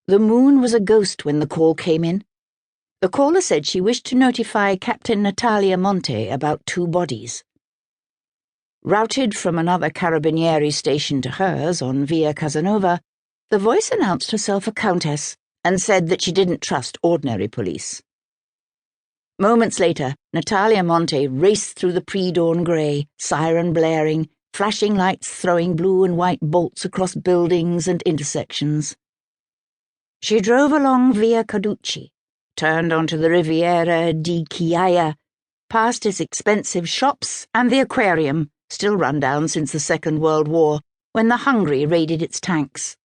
The moon was a ghost when the call came in. The caller said she wished to notify Captain Natalia Monte about 2 bodies. Routed from another Carabiniere station to hers on Via Casanova, the voice announced herself a countess and said that she didn't trust ordinary police. Moments later, Natalia Monte raced through the pre-dawn grey, siren blaring, flashing lights throwing blue and white bolts across buildings and intersections. She drove along Via Carducci, turned onto the Riviera di Chiaia, past its expensive shops and the aquarium, still run down since the Second World War, when the Hungary raided its tanks.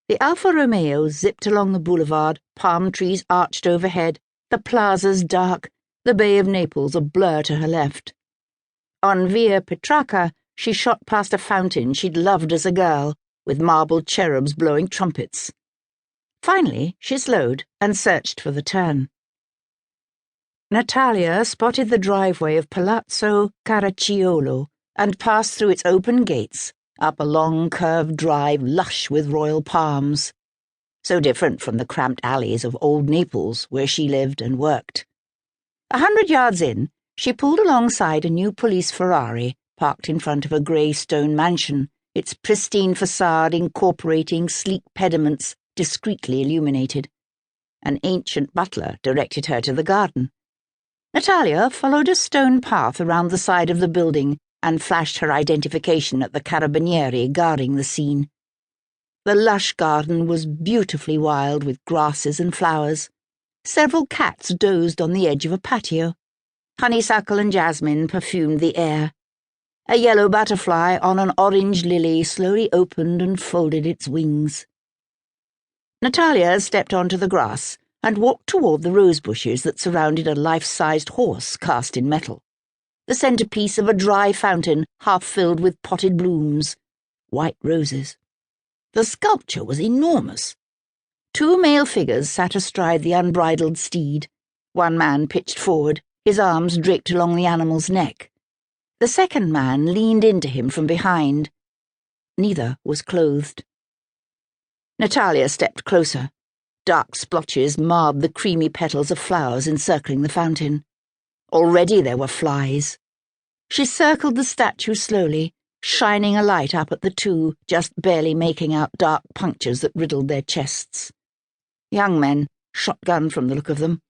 The Alfa Romeo zipped along the boulevard, palm trees arched overhead, the plazas dark, the Bay of Naples a blur to her left. On Via Petrarca, she shot past a fountain she'd loved as a girl, with marble cherubs blowing trumpets. Finally, she slowed and searched for the turn. Natalia spotted the driveway of Palazzo Caracciolo and passed through its open gates, up a long curved drive lush with royal palms. So different from the cramped alleys of old Naples where she lived and worked. 100 yards in, she pulled alongside a new police Ferrari parked in front of a grey stone mansion, its pristine facade incorporating sleek pediments discreetly illuminated. An ancient butler directed her to the garden. Natalia followed a stone path around the side of the building and flashed her identification at the Carabiniere guarding the scene. The lush garden was beautifully wild with grasses and flowers. Several cats dozed on the edge of a patio. Honeysuckle and jasmine perfumed the air. A yellow butterfly on an orange lily slowly opened and folded its wings. Natalia stepped onto the grass and walked toward the rose bushes that surrounded a life-sized horse cast in metal, the centerpiece of a dry fountain half filled with potted blooms, white roses. The sculpture was enormous. 2 male figures sat astride the unbridled steed. One man pitched forward, his arms draped along the animal's neck. The second man leaned into him from behind. Neither was clothed. Natalia stepped closer. Dark splotches marred the creamy petals of flowers encircling the fountain. Already there were flies. She circled the statue slowly, shining a light up at the 2, just barely making out dark punctures that riddled their chests. Young men, shotgun from the look of them.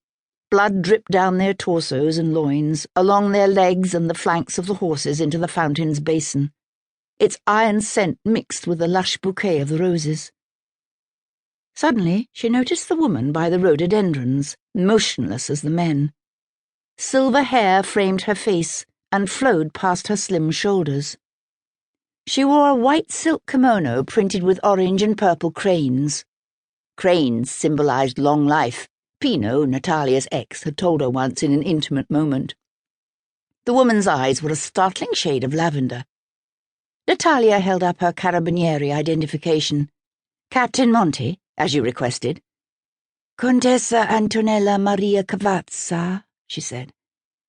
Blood dripped down their torsos and loins, along their legs and the flanks of the horses into the fountain's basin. Its iron scent mixed with the lush bouquet of the roses. Suddenly, she noticed the woman by the rhododendrons, motionless as the men. Silver hair framed her face and flowed past her slim shoulders. She wore a white silk kimono printed with orange and purple cranes. Cranes symbolized long life, Pino, Natalia's ex, had told her once in an intimate moment. The woman's eyes were a startling shade of lavender. Natalia held up her Carabiniere identification. "Captain Monte, as you requested." "Contessa Antonella Maria Cavazza," she said,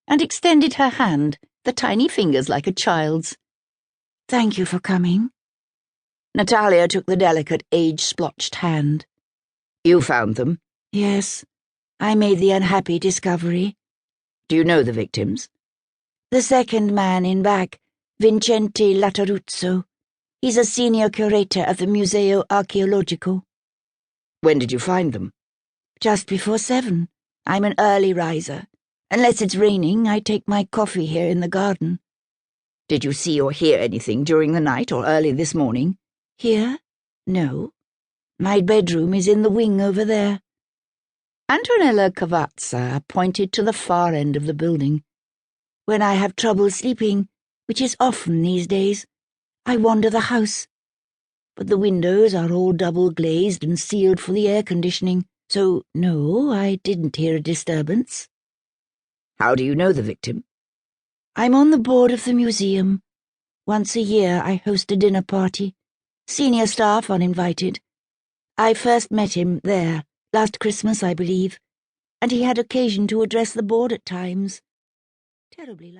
and extended her hand, the tiny fingers like a child's. "Thank you for coming." Natalia took the delicate, age-splotched hand. "You found them?" "Yes. I made the unhappy discovery." "Do you know the victims?" "The second man in back, Vincente Lataruzzo. He's a senior curator at the Museo Archeologico." "When did you find them?" "Just before 7. I'm an early riser. Unless it's raining, I take my coffee here in the garden." "Did you see or hear anything during the night or early this morning?" "Here? No. My bedroom is in the wing over there." Antonella Cavazza pointed to the far end of the building. "When I have trouble sleeping, which is often these days, I wander the house. But the windows are all double-glazed and sealed for the air conditioning, so no, I didn't hear a disturbance." "How do you know the victim?" "I'm on the board of the museum. Once a year I host a dinner party. Senior staff uninvited. I first met him there, last Christmas, I believe, and he had occasion to address the board at times. Terribly